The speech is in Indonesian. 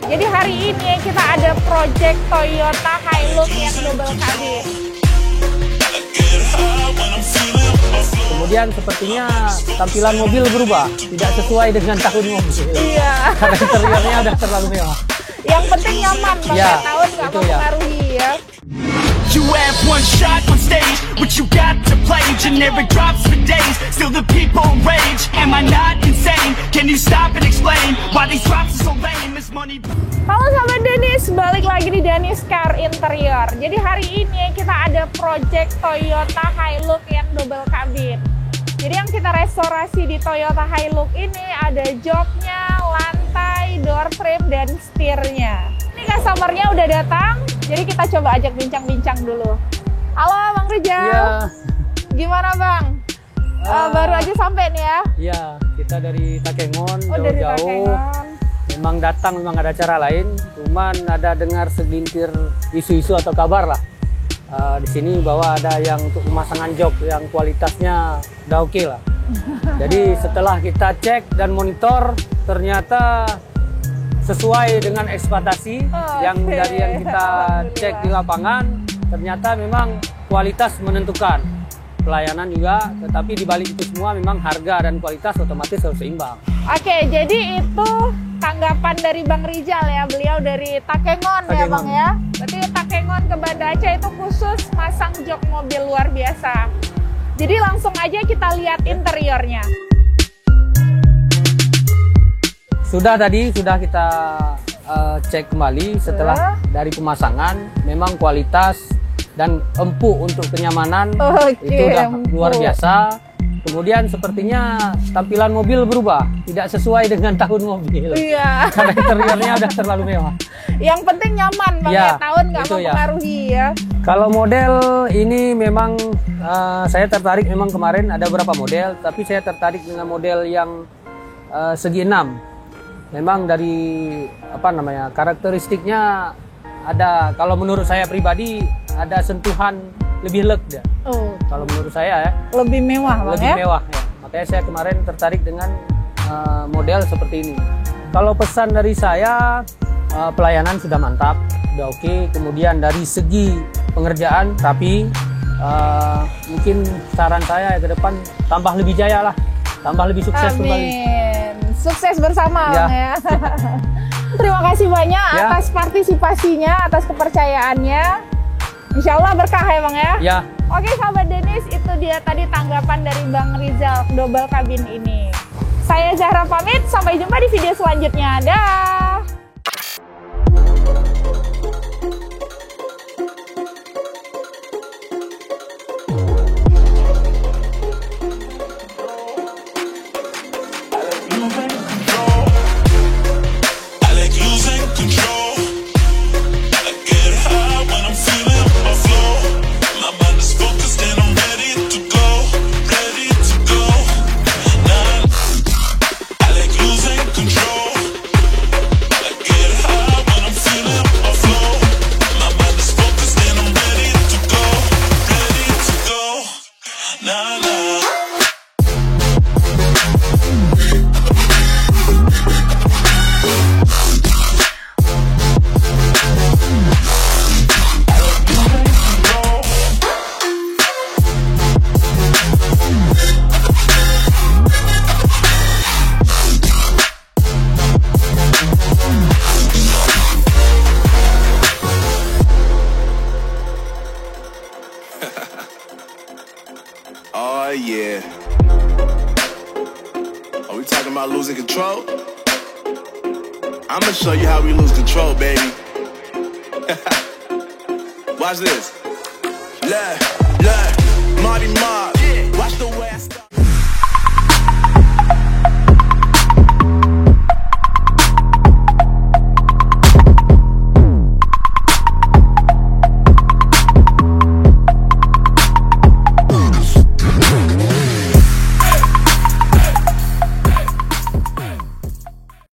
Jadi hari ini kita ada project Toyota Hilux yang double cabin. Kemudian sepertinya tampilan mobil berubah, tidak sesuai dengan tahun mobil. Iya. Karena interiornya udah terlalu mewah. Yang penting nyaman, Bang, Ya, tahun nggak itu ya. mempengaruhi ya. You have one shot on stage, what you got to play? Generic drops for days, still the people rage. Am I not insane? Can you stop and explain why these drops are so lame? Is money? Halo sahabat Denis, balik lagi di Denis Car Interior. Jadi hari ini kita ada project Toyota Hilux yang double cabin. Jadi yang kita restorasi di Toyota Hilux ini ada joknya, lantai, door frame, dan setirnya. Ini customer-nya udah datang, jadi kita coba ajak bincang-bincang dulu. Halo Bang Rijal. Iya. Gimana Bang? Baru aja sampai nih ya? Iya, kita dari Takengon, Oh, dari jauh-jauh. Takengon. Memang datang, memang ada acara lain. Cuman ada dengar segelintir isu-isu atau kabar lah. Di sini bahwa ada yang untuk pemasangan jok yang kualitasnya udah oke lah. Jadi setelah kita cek dan monitor, ternyata sesuai dengan ekspektasi yang dari yang kita cek di lapangan, ternyata memang kualitas menentukan. Pelayanan juga, tetapi di balik itu semua memang harga dan kualitas otomatis harus seimbang. Oke, jadi itu tanggapan dari Bang Rijal ya, beliau dari Takengon ya Bang ya. Berarti Takengon ke Banda Aceh itu khusus masang jok mobil luar biasa. Jadi langsung aja kita lihat interiornya. Sudah kita cek kembali setelah dari pemasangan, memang kualitas dan empuk untuk kenyamanan itu udah luar biasa. Kemudian sepertinya tampilan mobil berubah, tidak sesuai dengan tahun mobil. Iya. Karena interiornya udah terlalu mewah. Yang penting nyaman Bang ya, tahun nggak itu ya. mempengaruhi ya. Kalau model ini memang saya tertarik, memang kemarin ada beberapa model, tapi saya tertarik dengan model yang segi 6. Memang dari karakteristiknya ada, kalau menurut saya pribadi ada sentuhan lebih leg dia. Kalau menurut saya ya. Lebih mewah Bang Lebih ya. mewah ya. Makanya saya kemarin tertarik dengan model seperti ini. Kalau pesan dari saya, pelayanan sudah mantap, sudah oke. Kemudian dari segi pengerjaan, tapi mungkin saran saya ke depan tambah lebih jaya lah, tambah lebih sukses kembali. Sukses bersama Ya. Bang ya. Terima kasih banyak Ya. atas partisipasinya, atas kepercayaannya. Insya Allah berkah ya Bang ya. Ya. Oke sahabat Denis, itu dia tadi tanggapan dari Bang Rijal double cabin ini. Saya Zahra pamit, sampai jumpa di video selanjutnya. Dah. Oh yeah. Are we talking about losing control? I'm gonna show you how we lose control, baby. Watch this. Look, Marty Mark.